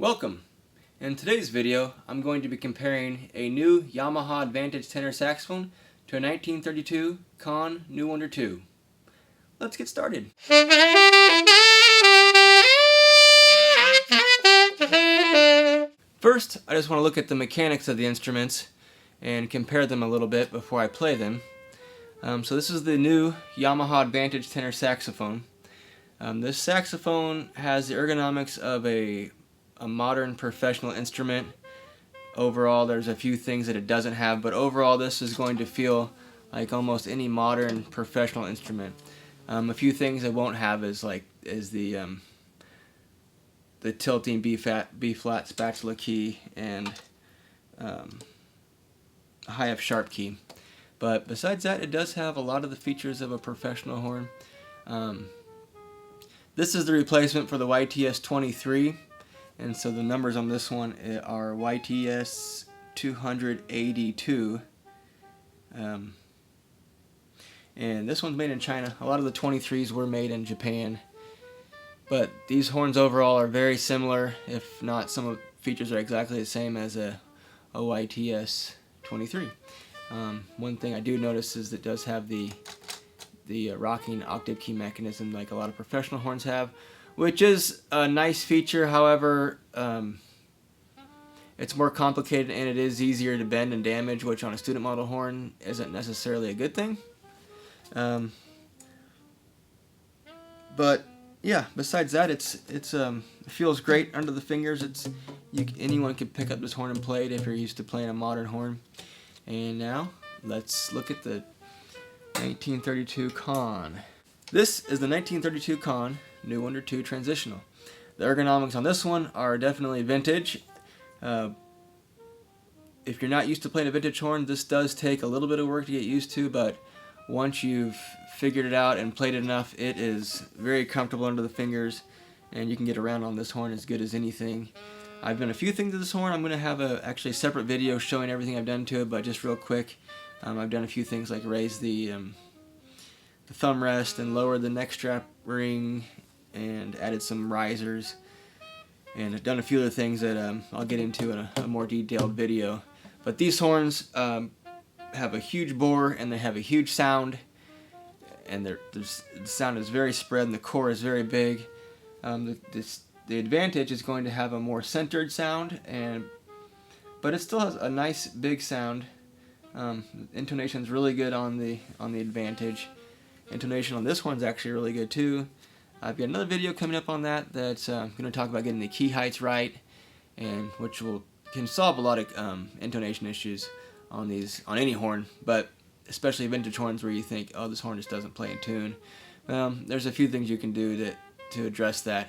Welcome! In today's video, I'm going to be comparing a new Yamaha Advantage tenor saxophone to a 1932 Conn New Wonder 2. Let's get started. First, I just want to look at the mechanics of the instruments and compare them a little bit before I play them. So this is the new Yamaha Advantage tenor saxophone. This saxophone has the ergonomics of a modern professional instrument. Overall, there's a few things that it doesn't have, but overall this is going to feel like almost any modern professional instrument. A few things it won't have is the tilting B flat spatula key and a high F sharp key. But besides that, it does have a lot of the features of a professional horn. This is the replacement for the YTS 23. And so the numbers on this one are YTS 282. And this one's made in China. A lot of the 23s were made in Japan. But these horns overall are very similar, if not some of the features are exactly the same as a YTS 23. One thing I do notice is it does have the rocking octave key mechanism like a lot of professional horns have, which is a nice feature. However, it's more complicated and it is easier to bend and damage, which on a student model horn isn't necessarily a good thing. But yeah, besides that, it feels great under the fingers. Anyone can pick up this horn and play it if you're used to playing a modern horn. And now let's look at the 1932 Conn. This is the 1932 Conn New Wonder 2 Transitional. The ergonomics on this one are definitely vintage. If you're not used to playing a vintage horn, this does take a little bit of work to get used to, but once you've figured it out and played it enough, it is very comfortable under the fingers, and you can get around on this horn as good as anything. I've done a few things to this horn. I'm going to have actually a separate video showing everything I've done to it, but just real quick, I've done a few things like raise the thumb rest and lower the neck strap ring and added some risers, and I've done a few other things that I'll get into in a more detailed video. But these horns have a huge bore and they have a huge sound, and the sound is very spread and the core is very big. The Advantage is going to have a more centered sound, but it still has a nice big sound. Intonation is really good on the Advantage. Intonation on this one's actually really good too. I've got another video coming up on that's going to talk about getting the key heights right, and which can solve a lot of intonation issues on any horn, but especially vintage horns where you think, oh, this horn just doesn't play in tune. There's a few things you can do to address that,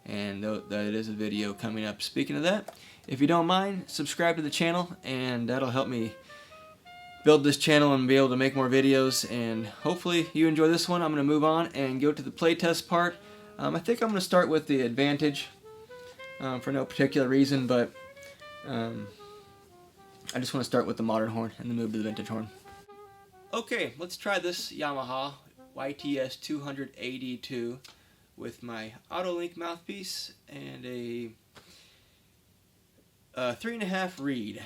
and that is a video coming up. Speaking of that, if you don't mind, subscribe to the channel, and that'll help me build this channel and be able to make more videos, and hopefully you enjoy this one. I'm going to move on and go to the playtest part. I think I'm going to start with the Advantage for no particular reason, but I just want to start with the modern horn and then move to the vintage horn. Okay, let's try this Yamaha YTS 282 with my Auto-Link mouthpiece and a 3.5 reed.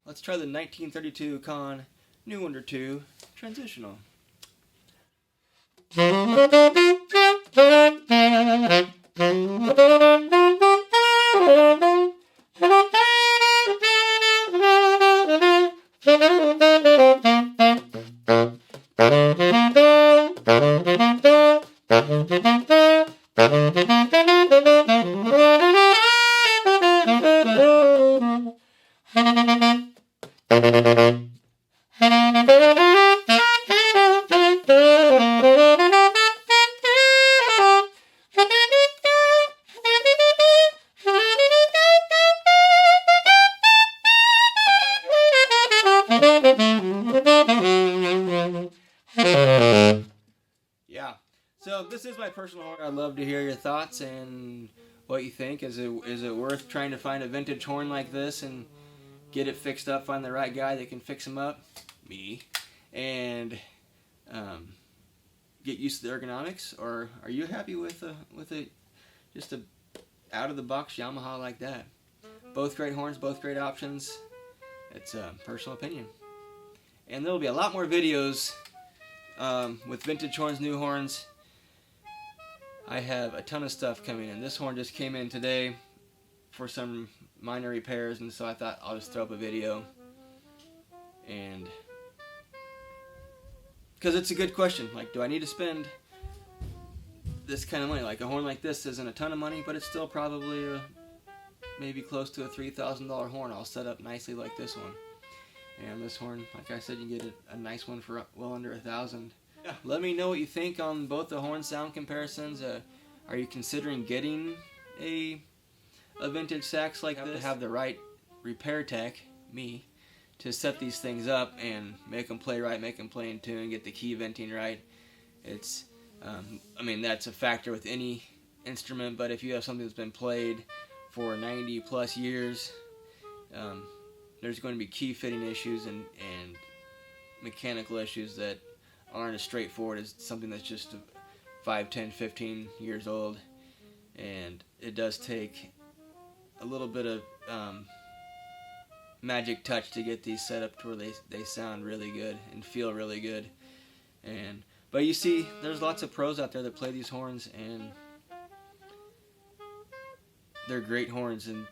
Let's try the 1932 Conn New Wonder 2 Transitional. Yeah. So this is my personal horn. I'd love to hear your thoughts and what you think. Is it worth trying to find a vintage horn like this and get it fixed up? Find the right guy that can fix them up, me, and get used to the ergonomics. Or are you happy with just a out of the box Yamaha like that? Both great horns, both great options. It's a personal opinion. And there will be a lot more videos with vintage horns, new horns. I have a ton of stuff coming in. This horn just came in today for some minor repairs, and so I thought I'll just throw up a video. And because it's a good question, like, do I need to spend this kind of money? Like, a horn like this isn't a ton of money, but it's still probably maybe close to a $3,000 horn, all set up nicely like this one. And this horn, like I said, you can get a nice one for well under $1,000. Yeah. Let me know what you think on both the horn sound comparisons. Are you considering getting a vintage sax like this? To have the right repair tech, me, to set these things up and make them play right, make them play in tune, get the key venting right. It's, I mean, that's a factor with any instrument, but if you have something that's been played for 90 plus years, there's going to be key fitting issues and mechanical issues that aren't as straightforward as something that's just 5, 10, 15 years old. And it does take a little bit of magic touch to get these set up to where they sound really good and feel really good. But you see, there's lots of pros out there that play these horns, and they're great horns, and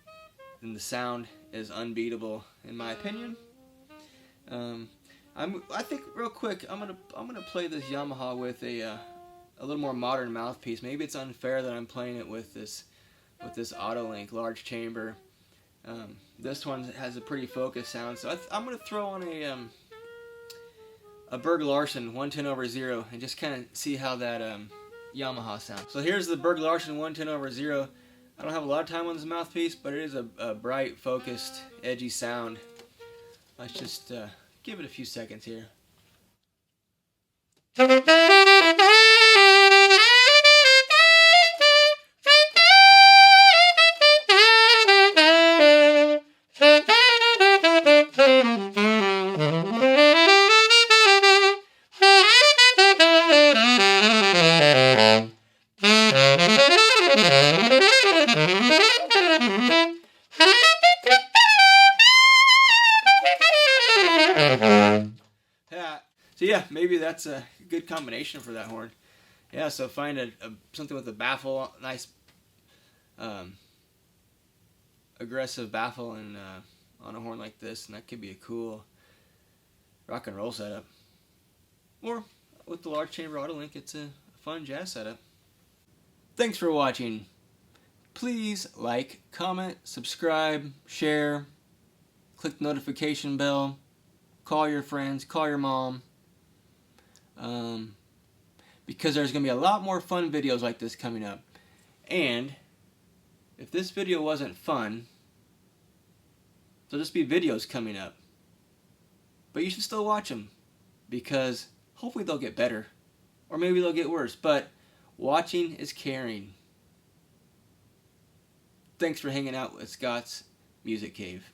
the sound is unbeatable in my opinion. I think real quick I'm gonna play this Yamaha with a little more modern mouthpiece. Maybe it's unfair that I'm playing it with this Auto-Link large chamber. This one has a pretty focused sound, so I'm gonna throw on a Berg Larsen 110/0 and just kind of see how that Yamaha sounds. So here's the Berg Larsen 110/0. I don't have a lot of time on this mouthpiece, but it is a bright, focused, edgy sound. Let's just give it a few seconds here. Yeah. So yeah, maybe that's a good combination for that horn. Yeah, so find something with a baffle, nice aggressive baffle, and on a horn like this, and that could be a cool rock and roll setup. Or with the large chamber Auto-Link, it's a fun jazz setup. Thanks for watching. Please like, comment, subscribe, share, click the notification bell, call your friends, call your mom, because there's going to be a lot more fun videos like this coming up. And if this video wasn't fun, there'll just be videos coming up. But you should still watch them, because hopefully they'll get better, or maybe they'll get worse, but watching is caring. Thanks for hanging out with Scott's Music Cave.